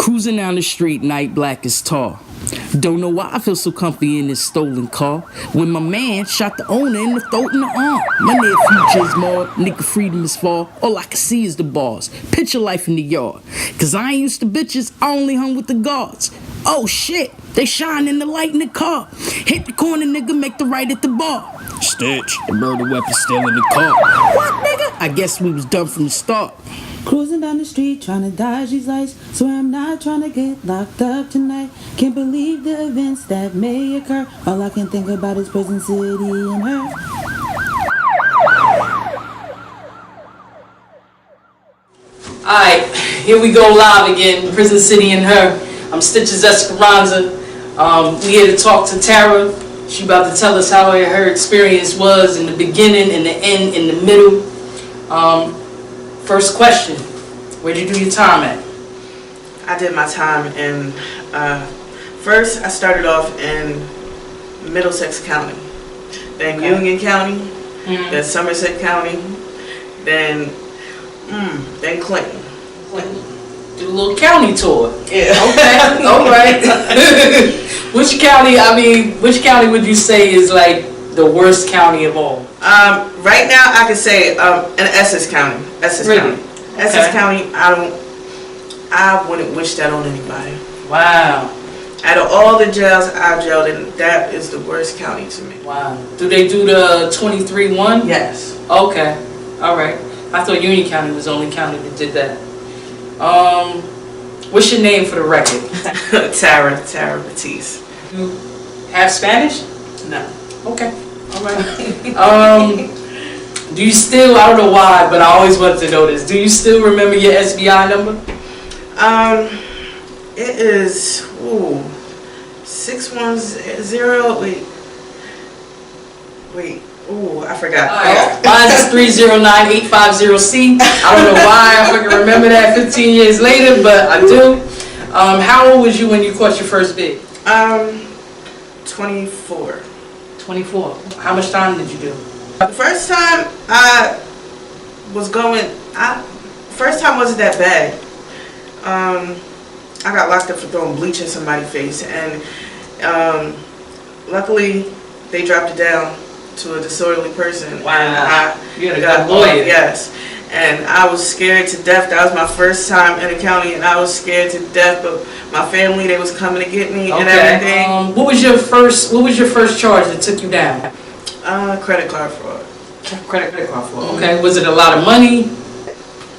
Cruising down the street, night black is tall. Don't know why I feel so comfy in this stolen car. When my man shot the owner in the throat and the arm. My near future is more, nigga freedom is far. All I can see is the bars. Picture life in the yard. Cause I ain't used to bitches, I only hung with the guards. Oh shit, they shine in the light in the car. Hit the corner, nigga, make the right at the bar. Stitch, the murder weapon still in the car. What, nigga? I guess we was done from the start. Cruising down the street, trying to dodge these lights. Swear I'm not trying to get locked up tonight. Can't believe the events that may occur. All I can think about is Prison City and her. Alright, here we go live again, Prison City and her. I'm Stitches Esperanza. We here to talk to Tara. She about to tell us how her experience was in the beginning, in the end, in the middle. First question, where'd you do your time at? I did my time in, first I started off in Middlesex County, then Union County, then Somerset County, then Clinton. Do a little county tour. Yeah. Okay, alright. Which county would you say is like the worst county of all? Right now I could say in Essex County. Really? Essex County, I wouldn't wish that on anybody. Wow. Out of all the jails I've jailed in, that is the worst county to me. Wow. Do they do the 23-1? Yes. Okay. Alright. I thought Union County was the only county that did that. What's your name for the record? Tara Batiste. You have Spanish? No. Okay. Alright. Do you still, I don't know why, but I always wanted to know this. Do you still remember your SBI number? It is 610. Wait. Ooh, I forgot. Mine is 309-850C. I don't know why I fucking remember that 15 years later, but I do. How old was you when you caught your first bid? 24. 24. How much time did you do? The first time I was going, first time wasn't that bad. I got locked up for throwing bleach in somebody's face, and luckily they dropped it down to a disorderly person. Wow. And you had a good lawyer. Yes. And I was scared to death. That was my first time in the county, and I was scared to death. But my family, they was coming to get me and everything. What was your first charge that took you down? Credit card fraud. Credit card fraud. Okay. Was it a lot of money?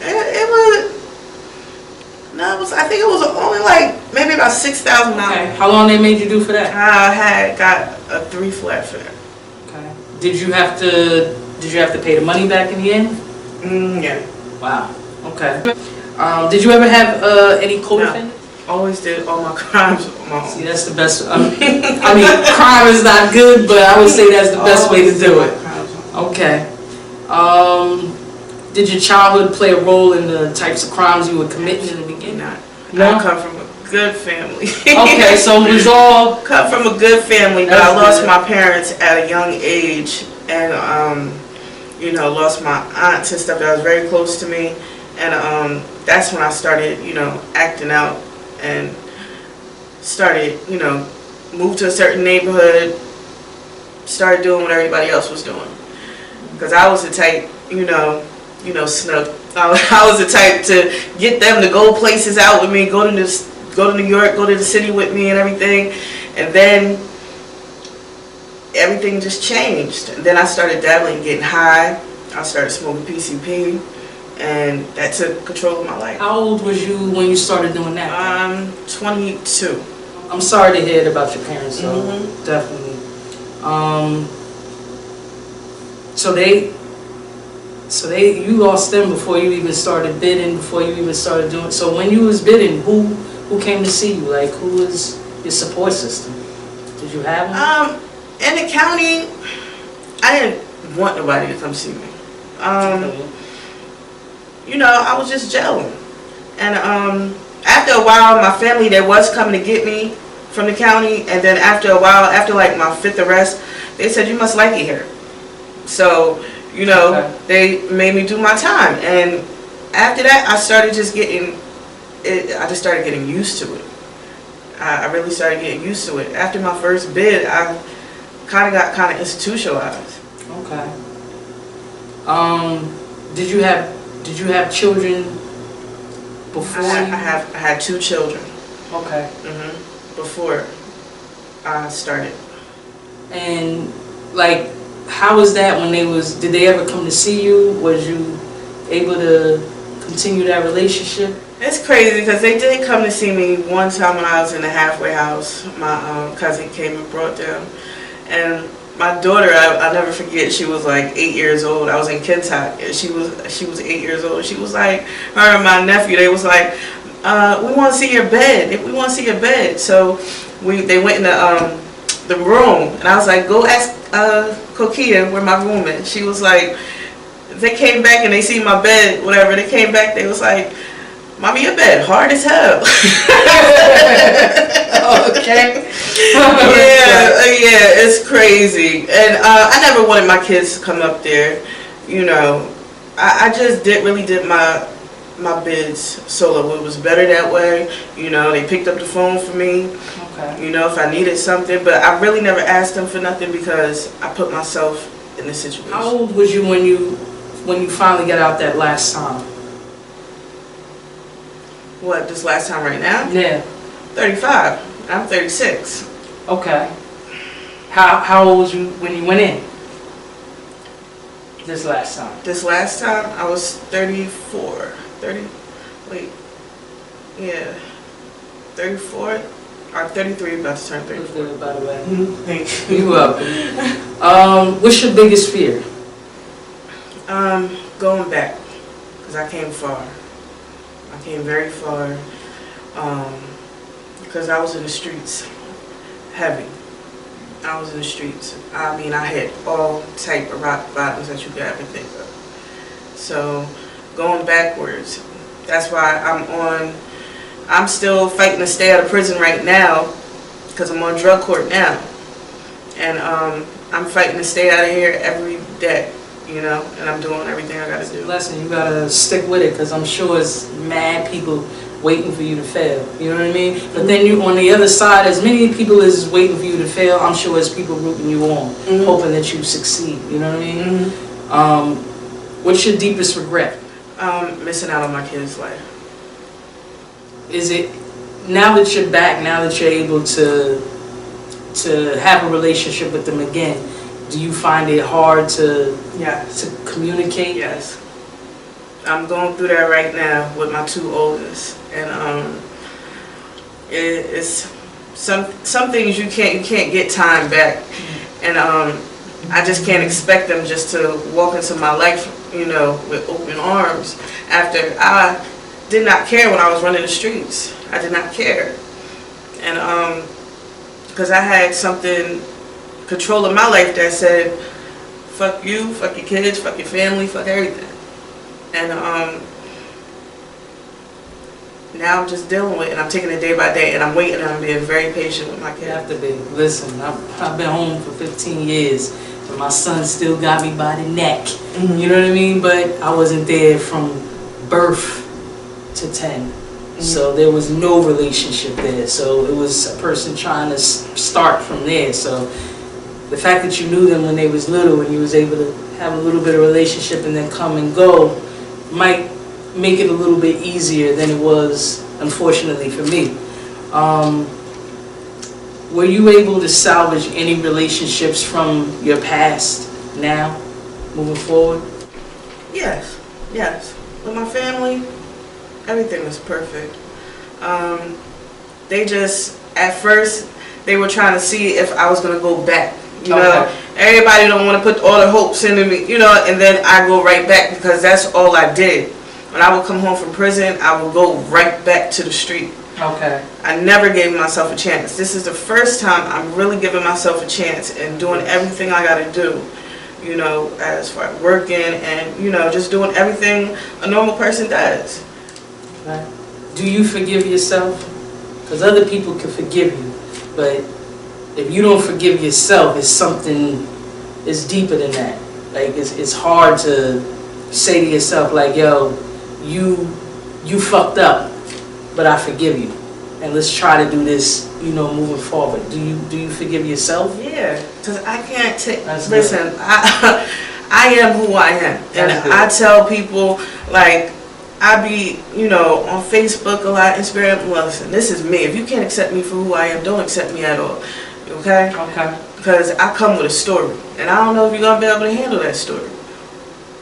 It was. No, I think it was only like maybe about $6,000. Okay. How long they made you do for that? I got a 3 flat for that. Okay. Did you have to pay the money back in the end? Yeah. Wow. Okay. Did you ever have any co-defendants? No. Always did all my crimes on my own. See, that's the best. I mean, crime is not good, but I would say that's the best way to do it. Okay. Did your childhood play a role in the types of crimes you were committing in the beginning? No? I come from a good family. Okay, so it was all... Come from a good family, but I lost my parents at a young age, and you know, lost my aunts and stuff that was very close to me, and that's when I started, you know, acting out and started, you know, moved to a certain neighborhood, started doing what everybody else was doing, because I was the type, you know, Snook. I was the type to get them to go places out with me, go to New York, go to the city with me and everything, and then everything just changed. And then I started dabbling, getting high. I started smoking PCP, and that took control of my life. How old was you when you started doing that? 22. I'm sorry to hear about your parents, though. Definitely. So you lost them before you even started bidding, before you even started doing. So when you was bidding, who came to see you? Like, who was your support system? Did you have one? In the county, I didn't want nobody to come see me. You know, I was just gelling. And after a while, my family, that was coming to get me from the county, and then after a while, after like my 5th arrest, they said, you must like it here. So, you know, they made me do my time. And after that, I started just getting I just started getting used to it. I really started getting used to it. After my first bid, I kind of got institutionalized. Okay. Did you have children before? I had 2 children. Okay. Before I started. And like, how was that when did they ever come to see you? Was you able to continue that relationship? It's crazy because they did come to see me one time when I was in the halfway house. My cousin came and brought them. And my daughter, I'll never forget, she was like 8 years old. I was in Kentucky, and she was 8 years old. She was like, her and my nephew, they was like, we want to see your bed. We want to see your bed. So they went in the room, and I was like, go ask Kokia where my room is. She was like, they came back and they see my bed, whatever. They came back, they was like, Mommy, your bed hard as hell. Okay. Yeah, it's crazy. And I never wanted my kids to come up there. You know, I just really did my bids solo. It was better that way. You know, they picked up the phone for me. Okay. You know, if I needed something. But I really never asked them for nothing because I put myself in this situation. How old was you when you finally got out that last time? What, this last time right now? Yeah. 35. I'm 36. Okay. How old was you when you went in? This last time. This last time I was 34. 30. Wait. Yeah. 34 or 33, about to turn 34. Good, by the way. Thank you. You're welcome. What's your biggest fear? Going back, because I came far. I came very far, because I was in the streets, heavy. I was in the streets. I mean, I had all type of rock bottoms that you could ever think of. So, going backwards, that's why I'm still fighting to stay out of prison right now, because I'm on drug court now. And I'm fighting to stay out of here every day. You know, and I'm doing everything I gotta do. Listen, you gotta stick with it, because I'm sure it's mad people waiting for you to fail. You know what I mean? But then you, on the other side, as many people as waiting for you to fail, I'm sure it's people rooting you on, hoping that you succeed. You know what I mean? What's your deepest regret? Missing out on my kid's life. Is it, now that you're back, now that you're able to have a relationship with them again, do you find it hard to communicate? Yes. I'm going through that right now with my 2 oldest, and it's some things you can't get time back, and I just can't expect them just to walk into my life, you know, with open arms. After I did not care when I was running the streets, I did not care, and because I had something. Control of my life that said, fuck you, fuck your kids, fuck your family, fuck everything. And now I'm just dealing with it, and I'm taking it day by day, and I'm waiting, and I'm being very patient with my kids. You have to be. Listen, I've been home for 15 years, and my son still got me by the neck. You know what I mean? But I wasn't there from birth to 10. So there was no relationship there. So it was a person trying to start from there. So the fact that you knew them when they was little and you was able to have a little bit of relationship and then come and go might make it a little bit easier than it was, unfortunately, for me. Were you able to salvage any relationships from your past now, moving forward? Yes, yes. With my family, everything was perfect. They just, at first, they were trying to see if I was going to go back. You know, everybody don't want to put all their hopes into me, you know, and then I go right back because that's all I did. When I would come home from prison, I would go right back to the street. Okay. I never gave myself a chance. This is the first time I'm really giving myself a chance and doing everything I got to do, you know, as far as working and, you know, just doing everything a normal person does. Okay. Do you forgive yourself? Because other people can forgive you, but if you don't forgive yourself, it's something, it's deeper than that. Like, it's hard to say to yourself, like, yo, you fucked up. but I forgive you. And let's try to do this, you know, moving forward. Do you forgive yourself? Yeah, because I can't take. That's Listen, good. I am who I am, and That's good. I tell people like I be, you know, on Facebook a lot, Instagram. Well, listen, this is me. If you can't accept me for who I am, don't accept me at all. Okay? Okay. Because I come with a story, and I don't know if you're gonna be able to handle that story.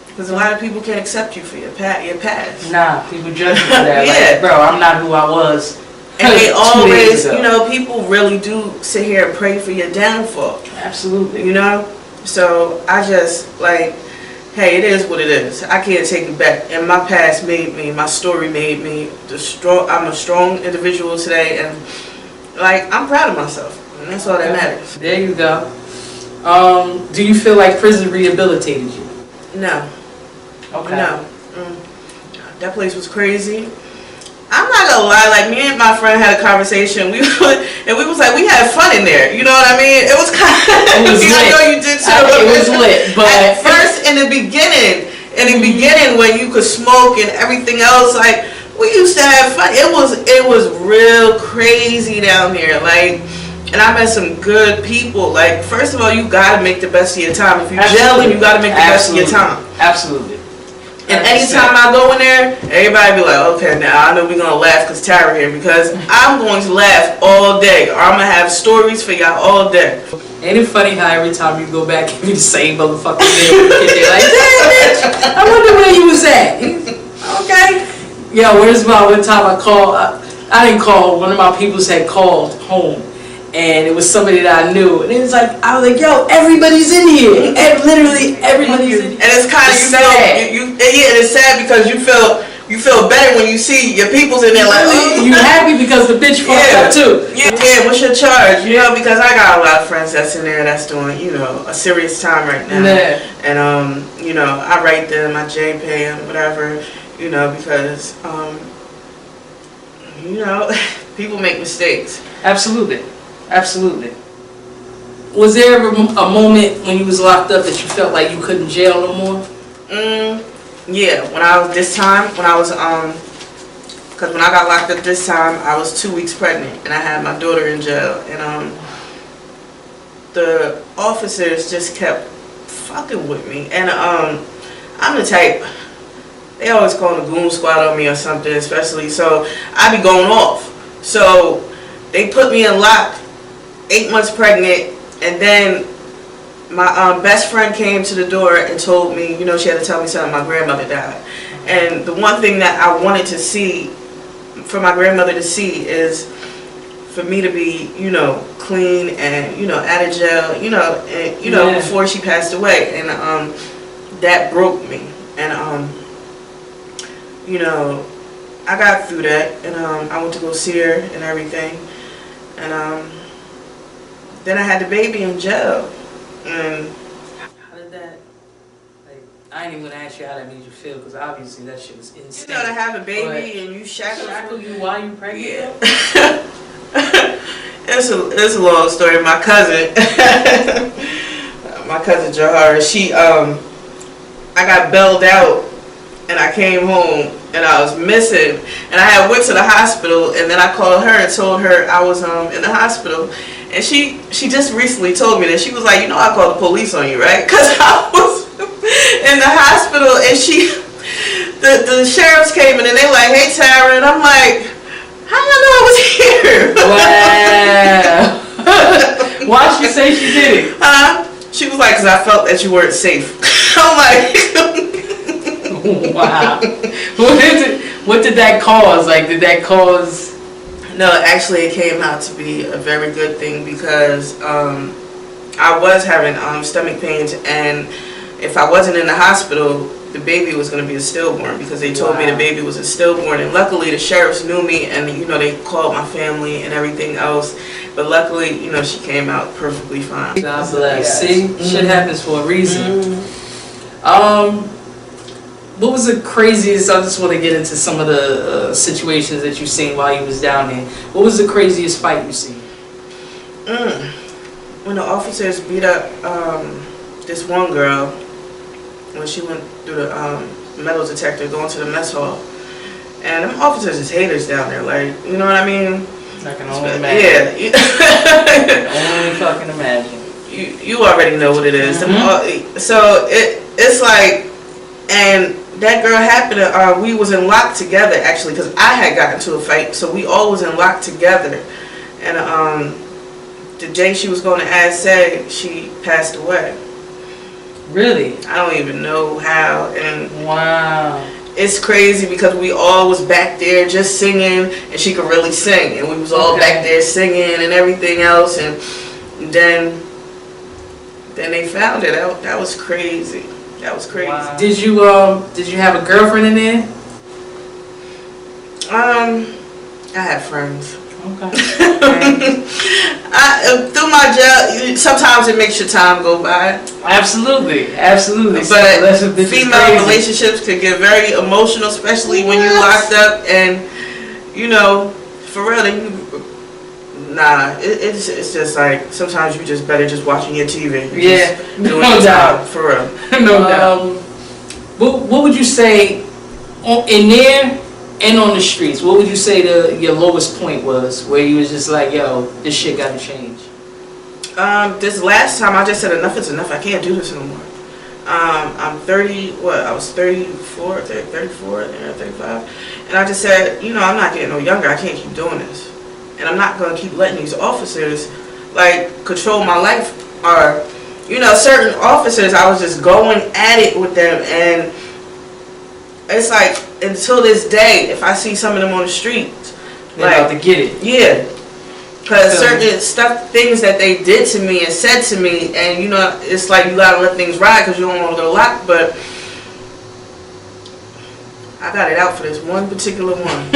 Because a lot of people can't accept you for your past. Nah, people judge you for that. Yeah. Like, bro, I'm not who I was. And they 2 days always, ago. you know, people really do sit here and pray for your downfall. Absolutely. You know? So I just like, hey, it is what it is. I can't take it back. And my past made me, my story made me I'm a strong individual today, and like I'm proud of myself. And that's all that matters. There you go. Do you feel like prison rehabilitated you? No. Okay. No. That place was crazy. I'm not gonna lie, like me and my friend had a conversation. We was like, we had fun in there. You know what I mean? It was kind of. It was lit. I know you did too. It was lit, but at first, in the beginning, when you could smoke and everything else, like we used to have fun. It was real crazy down here, like. And I met some good people. Like, first of all, you gotta make the best of your time. If you're gelling, you gotta make the best of your time. Absolutely. And anytime I go in there, everybody be like, okay, now I know we're going to laugh because Tara here, because I'm going to laugh all day, or I'm going to have stories for y'all all day. Ain't it funny how every time you go back, you be the same motherfucking day when you get there? Like, damn, bitch, I wonder where you was at. Okay. Yo, where's my one time I called? I didn't call. One of my peoples had called home. And it was somebody that I knew, and it was like I was like, "Yo, everybody's in here, and literally everybody's in here." And it's kind of and it's sad because you feel better when you see your people's in there. Like, oh, you happy because the bitch fucked up too. Yeah. What's your charge? You know, because I got a lot of friends that's in there that's doing, you know, a serious time right now. Yeah. And you know, I write them, I J-pay them, whatever, you know, because you know, people make mistakes. Absolutely. Absolutely. Was there ever a moment when you was locked up that you felt like you couldn't jail no more? Yeah. When I was because when I got locked up this time, I was 2 weeks pregnant, and I had my daughter in jail, and the officers just kept fucking with me, and I'm the type. They always call the goon squad on me or something, especially, so I be going off. So they put me in lock. 8 months pregnant, and then my best friend came to the door and told me, you know, she had to tell me something, my grandmother died. And the one thing that I wanted to see, for my grandmother to see, is for me to be, you know, clean and, you know, out of jail, you know, and, you know, before she passed away. And that broke me. And, you know, I got through that, and I went to go see her and everything. And, then I had the baby in jail, and how did that? Like, I ain't even gonna ask you how that made you feel, because obviously that shit was insane. you know, to have a baby and you shackle you while you pregnant. Yeah. it's a long story. My cousin, Jahara, she I got bailed out, and I came home, and I was missing, and I had went to the hospital, and then I called her and told her I was in the hospital. And she just recently told me that. She was like, you know, I called the police on you, right? Because I was in the hospital, and the sheriffs came in, and they were like, hey, Tara. And I'm like, how y'all know I was here? Wow. Why'd she say she did it? She was like, because I felt that you weren't safe. I'm like, wow. What did that cause? Like, did that cause... No, actually it came out to be a very good thing, because I was having stomach pains, and if I wasn't in the hospital, the baby was going to be a stillborn, because they told me the baby was a stillborn. And luckily the sheriffs knew me, and you know, they called my family and everything else, but luckily, you know, she came out perfectly fine. God bless. See, shit happens for a reason. What was the craziest? I just want to get into some of the situations that you've seen while you was down there. What was the craziest fight you seen? When the officers beat up this one girl when she went through the metal detector going to the mess hall, And them officers is haters down there, like, you know what I mean? I can only imagine. Yeah. I can only fucking imagine. You already know what it is. So it's like, and that girl happened to, we was in lock together actually, because I had gotten into a fight, so we all was in lock together. And the day she was going to Ad Seg, she passed away. Really? I don't even know how. And wow. It's crazy because we all was back there just singing, and she could really sing, and we was all back there singing and everything else, and then they found it. That was crazy. That was crazy. Wow. Did you have a girlfriend in there? I had friends. Okay. Through my job, sometimes it makes your time go by. Absolutely. But female relationships can get very emotional, especially when you're locked up, and you know, for real, it's just like sometimes you just better just watching your TV. No doubt. For real. No doubt. What would you say in there and on the streets? What would you say your lowest point was, where you was just like, yo, this shit gotta change? This last time I just said enough is enough. I can't do this anymore. I'm 30. What? I was 34, 35, and I just said, you know, I'm not getting no younger. I can't keep doing this. And I'm not going to keep letting these officers, like, control my life. Or, you know, certain officers, I was just going at it with them. And it's like, until this day, if I see some of them on the street, they're about to get it. Yeah. Because certain things that they did to me and said to me, and, you know, it's like you got to let things ride because you don't want to go locked. But I got it out for this one particular one.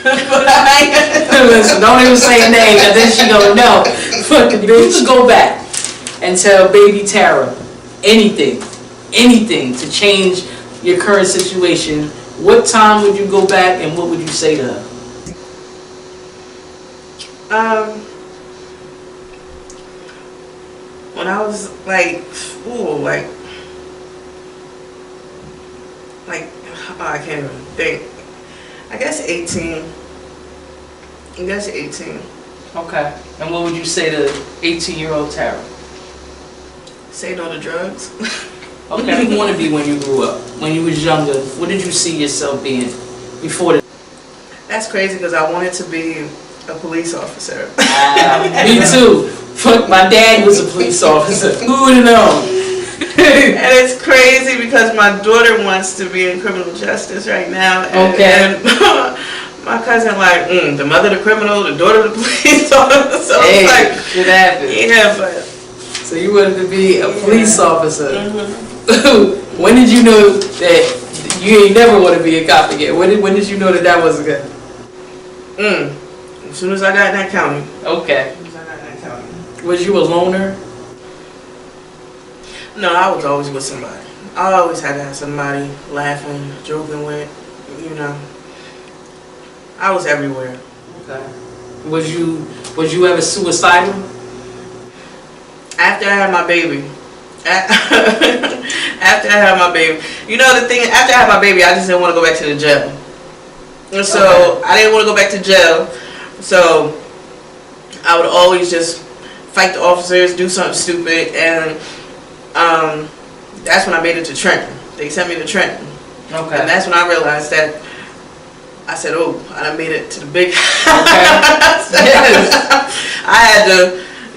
Listen, don't even say a name, and then she gonna know. Fucking bitch. You could go back and tell baby Tara anything to change your current situation. What time would you go back, and what would you say to her? When I was like, I can't even think. I guess 18. Okay. And what would you say to 18-year-old Tara? Say no to drugs. Okay. What did you want to be when you grew up? When you was younger, what did you see yourself being before the... That's crazy because I wanted to be a police officer. Me too. Fuck, my dad was a police officer. Who would have known? And it's crazy because my daughter wants to be in criminal justice right now. And my cousin like, the mother the criminal, the daughter the police officer. So hey, it's like, shit happens. Yeah, but... So you wanted to be a police officer. When did you know that you ain't never want to be a cop again? When did you know that wasn't good? As soon as I got in that county. Okay. Was you a loner? No, I was always with somebody. I always had to have somebody laughing, joking with, you know. I was everywhere. Okay. Was you ever suicidal? After I had my baby. After I had my baby. You know the thing, after I had my baby, I just didn't want to go back to the jail. And so I didn't want to go back to jail. So I would always just fight the officers, do something stupid, and that's when I made it to Trenton. They sent me to Trenton. Okay. And that's when I realized that I said, oh, I done made it to the big house. Okay.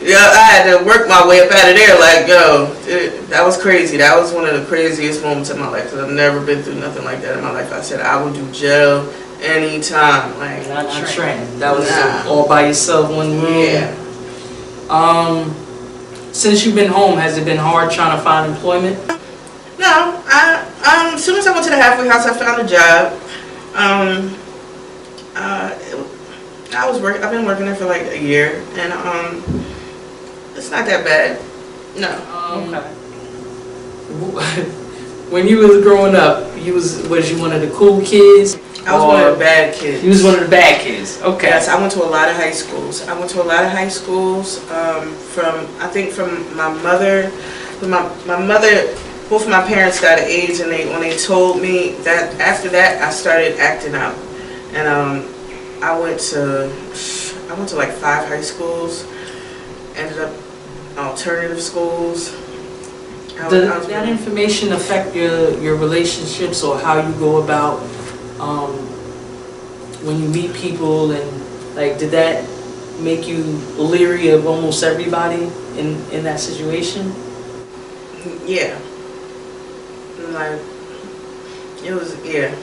Yes. I had to work my way up out of there. Like, yo, that was crazy. That was one of the craziest moments in my life because I've never been through nothing like that in my life. I said I would do jail anytime. Like, not Trenton. That was all by yourself, one room. Yeah. Since you've been home, has it been hard trying to find employment? No. As soon as I went to the halfway house, I found a job. I've been working there for like a year, and it's not that bad. No. Okay. When you was growing up, was you one of the cool kids? I was one of the bad kids. You was one of the bad kids. Okay. Yes, I went to a lot of high schools. From my mother. My mother, both of my parents died of AIDS, and when they told me that after that, I started acting out. And I went to like 5 high schools, ended up alternative schools. Does that information affect your relationships or how you go about when you meet people, and like, did that make you leery of almost everybody in that situation? Yeah. Like, it was, yeah.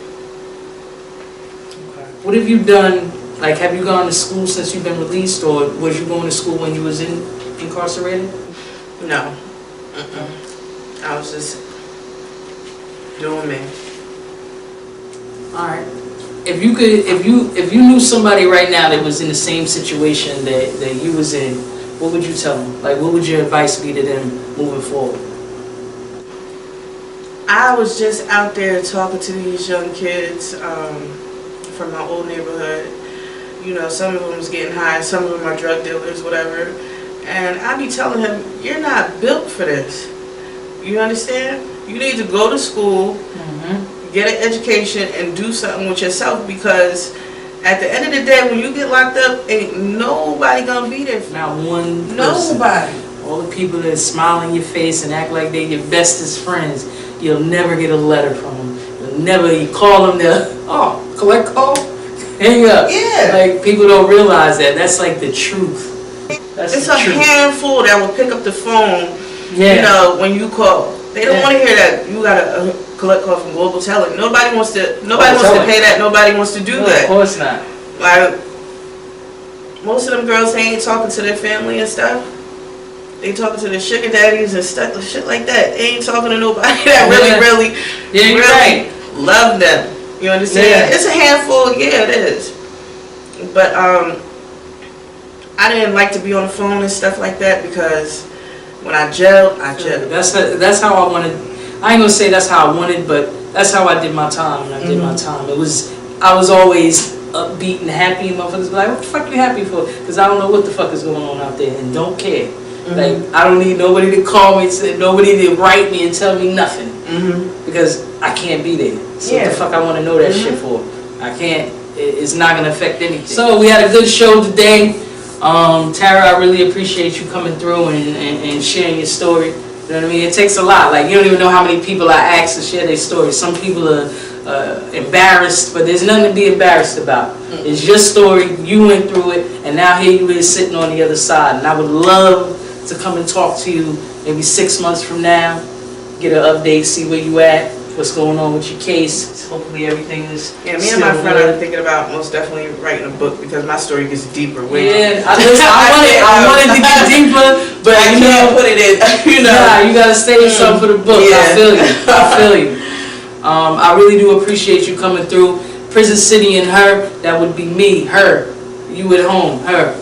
What have you done? Like, have you gone to school since you've been released, or was you going to school when you was incarcerated? No. I was just doing me. All right. If you knew somebody right now that was in the same situation that you was in, what would you tell them? Like, what would your advice be to them moving forward? I was just out there talking to these young kids from my old neighborhood. You know, some of them was getting high, some of them are drug dealers, whatever. And I be telling him, you're not built for this. You understand? You need to go to school, get an education, and do something with yourself, because at the end of the day, when you get locked up, ain't nobody gonna be there for you. Not one person. Nobody. All the people that smile in your face and act like they're your bestest friends, you'll never get a letter from them. You call them, they'll, collect call, hang up. Yeah. Like, people don't realize that. That's like the truth. That's It's the a truth. handful that will pick up the phone, Yeah. you know, when you call. They don't Yeah. want to hear that you got a collect call from Global Telling. Nobody wants to Telling. pay that. Nobody wants to do No, that. of course not. Like, most of them girls, they ain't talking to their family and stuff. They talking to their sugar daddies and stuff, shit like that. They ain't talking to nobody that really Yeah, you're right. love them. You understand? Yeah. It's a handful, yeah, it is. But I didn't like to be on the phone and stuff like that, because when I jailed, I jailed. That's how I wanted. I ain't gonna say that's how I wanted, but that's how I did my time. When I did my time, I was always upbeat and happy, and motherfuckers be like, "What the fuck you happy for?" Because I don't know what the fuck is going on out there, and don't care. Like, I don't need nobody to call me, nobody to write me and tell me nothing, because I can't be there. So what the fuck I want to know that shit for? I can't. It's not gonna affect anything. So we had a good show today. Tara, I really appreciate you coming through and sharing your story. You know what I mean? It takes a lot. Like, you don't even know how many people I ask to share their story. Some people are embarrassed, but there's nothing to be embarrassed about. It's your story. You went through it, and now here you is sitting on the other side. And I would love to come and talk to you maybe 6 months from now, get an update, see where you at, what's going on with your case. Hopefully everything is Yeah, me and my friend are thinking about most definitely writing a book, because my story gets deeper. Yeah, I wanted to get deeper, but I can't put it in. You know, nah, you gotta stay yourself for the book. Yeah. I feel you. I feel you. I really do appreciate you coming through. Prison City and Her, that would be me, her. You at home, her.